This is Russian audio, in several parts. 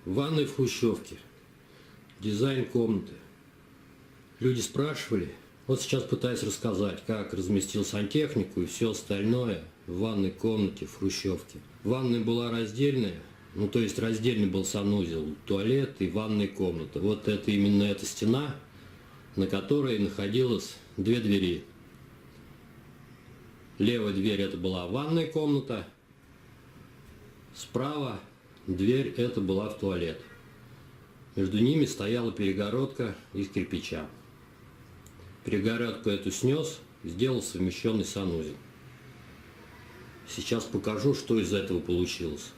Ванной в хрущевке. Дизайн комнаты. Люди спрашивали. Вот сейчас пытаюсь рассказать, как разместил сантехнику и все остальное в ванной комнате в хрущевке. Ванная была раздельная. Ну, то есть раздельный был санузел, туалет и ванная комната. Вот это именно эта стена, на которой находилось две двери. Левая дверь это была ванная комната. Справа дверь это была в туалет. Между ними стояла перегородка из кирпича. Перегородку эту снес, сделал совмещенный санузел. Сейчас покажу, что из этого получилось.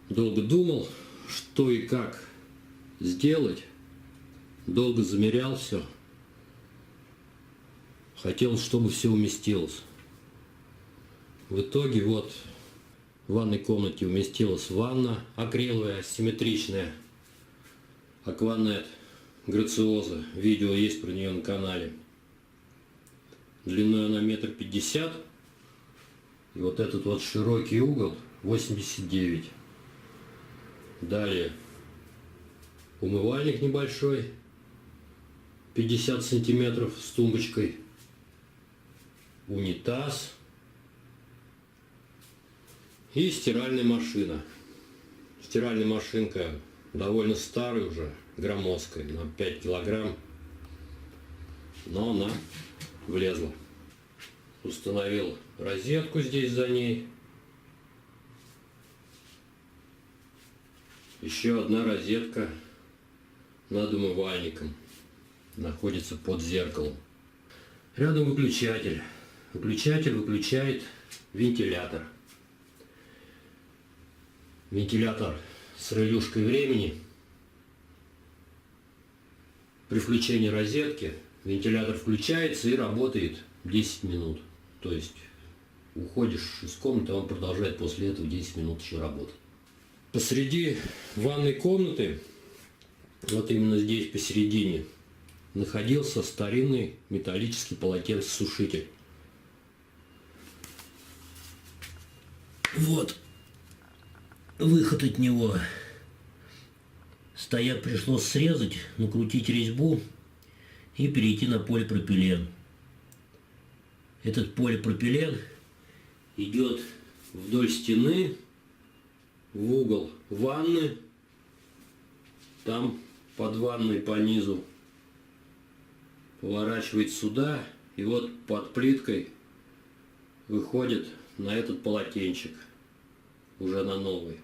Долго думал, что и как сделать. Долго замерял все. Хотел, чтобы все уместилось. В итоге вот в ванной комнате уместилась ванна акриловая, симметричная, Акванет, Грациоза. Видео есть про нее на канале. Длиной она 1,50 м. И вот этот вот широкий угол 89. Далее умывальник небольшой, 50 сантиметров с тумбочкой. Унитаз. И стиральная машина. Стиральная машинка довольно старая уже, громоздкая, на 5 килограмм. Но она влезла. Установил розетку здесь за ней. Еще одна розетка над умывальником. Находится под зеркалом. Рядом выключатель. Выключатель выключает вентилятор. Вентилятор с релюшкой времени. При включении розетки вентилятор включается и работает 10 минут. То есть уходишь из комнаты, он продолжает после этого 10 минут еще работать. Посреди ванной комнаты, вот именно здесь посередине, находился старинный металлический полотенцесушитель. Вот выход от него. Стояк пришлось срезать, накрутить резьбу и перейти на полипропилен. Этот полипропилен идет вдоль стены в угол ванны. Там под ванной по низу поворачивает сюда, и вот под плиткой выходит на этот полотенчик, уже на новый.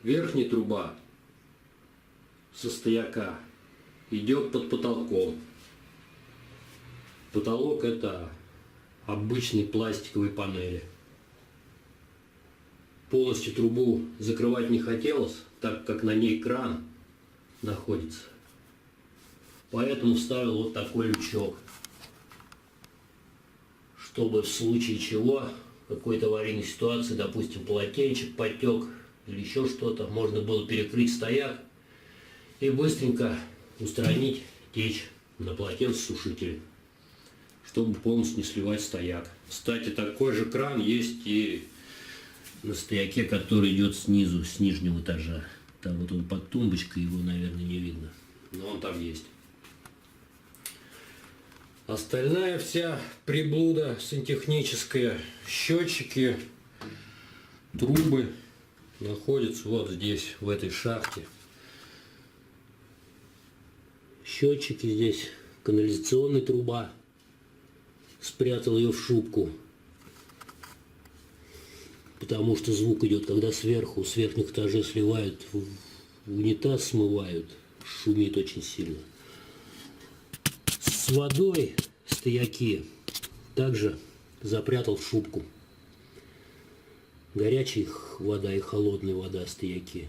Верхняя труба со стояка идет под потолком. Потолок это обычные пластиковые панели. Полностью трубу закрывать не хотелось, так как на ней кран находится. Поэтому вставил вот такой лючок, чтобы в случае чего, какой-то аварийной ситуации, допустим, полотенчик потек или еще что-то, можно было перекрыть стояк и быстренько устранить течь на полотенцесушителе, чтобы полностью не сливать стояк. Кстати, такой же кран есть и на стояке, который идет снизу, с нижнего этажа. Там вот он под тумбочкой, его, наверное, не видно, но он там есть. Остальная вся приблуда сантехническая, счетчики, трубы находятся вот здесь, в этой шахте. Счетчики здесь, канализационная труба. Спрятал ее в шубку, потому что звук идет, когда сверху, с верхних этажей сливают в унитаз, смывают, шумит очень сильно. С водой стояки также запрятал в шубку. Горячая вода и холодная вода стояки.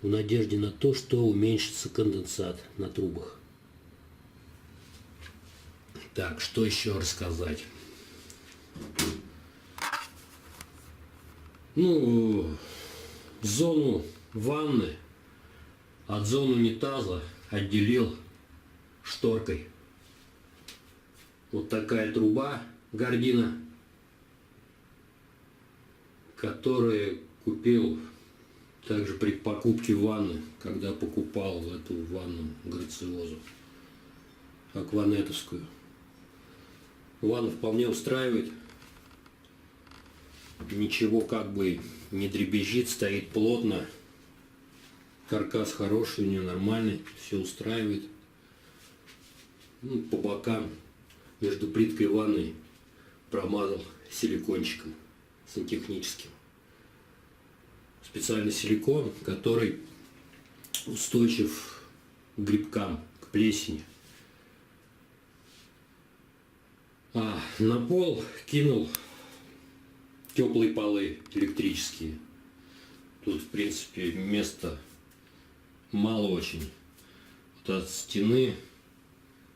В надежде на то, что уменьшится конденсат на трубах. Так, что еще рассказать? Ну, зону ванны от зоны унитаза отделил шторкой. Вот такая труба Гордина, которую купил также при покупке ванны, когда покупал эту ванну грациозу, акванетовскую. Ванна вполне устраивает. Ничего как бы не дребезжит, стоит плотно. Каркас хороший, у нее нормальный, все устраивает. Ну, по бокам между плиткой и ванной промазал силикончиком сантехническим. Специальный силикон, который устойчив к грибкам, к плесени. А на пол кинул теплые полы электрические. Тут, в принципе, места мало очень. Вот от стены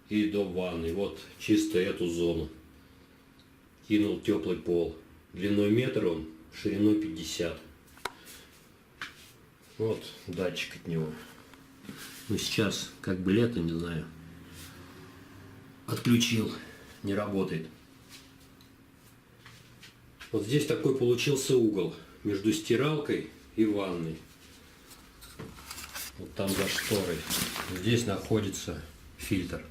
и до ванны. Вот чисто эту зону кинул теплый пол. Длиной метр он, шириной 50. Вот датчик от него. Ну сейчас как бы лето, не знаю. Отключил, не работает. Вот здесь такой получился угол между стиралкой и ванной. Вот там за шторой. Здесь находится фильтр,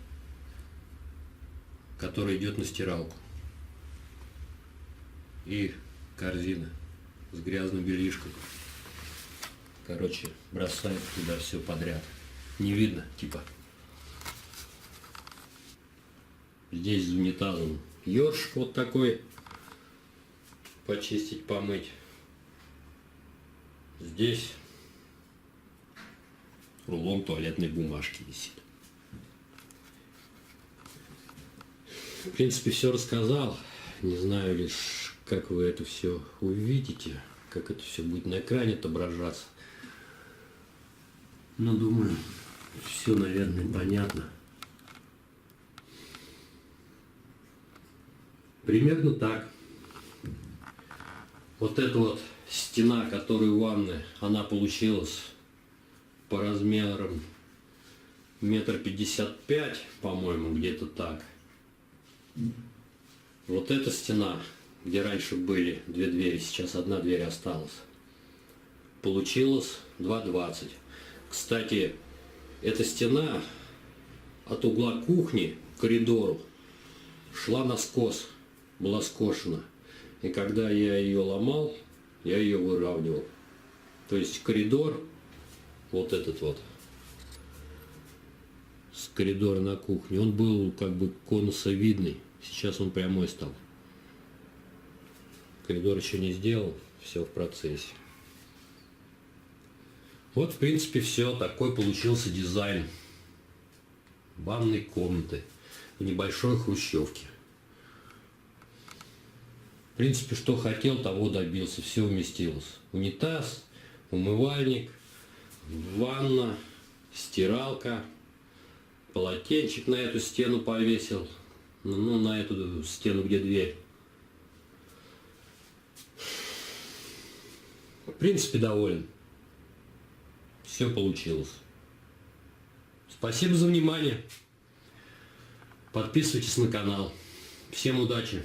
который идет на стиралку. И корзина с грязным бельишком. Короче, бросает туда все подряд. Не видно, типа. Здесь за унитазом ёршик вот такой. Почистить, помыть. Здесь рулон туалетной бумажки висит. В принципе, все рассказал. Не знаю лишь, как вы это все увидите, как это все будет на экране отображаться. Но думаю, все, наверное, понятно. Примерно так. Вот эта вот стена, которая у ванны, она получилась по размерам 1,55 м, по-моему, где-то так. Вот эта стена, где раньше были две двери, сейчас одна дверь осталась, получилась 2,20 м. Кстати, эта стена от угла кухни к коридору шла наскос, была скошена. И когда я ее ломал, я ее выравнивал. То есть коридор, вот этот вот, с коридора на кухню, он был как бы конусовидный. Сейчас он прямой стал. Коридор еще не сделал, все в процессе. Вот, в принципе, все. Такой получился дизайн ванной комнаты в небольшой хрущевке. В принципе, что хотел, того добился. Все уместилось. Унитаз, умывальник, ванна, стиралка, полотенчик на эту стену повесил. Ну, на эту стену, где дверь. В принципе, доволен. Все получилось. Спасибо за внимание. Подписывайтесь на канал. Всем удачи!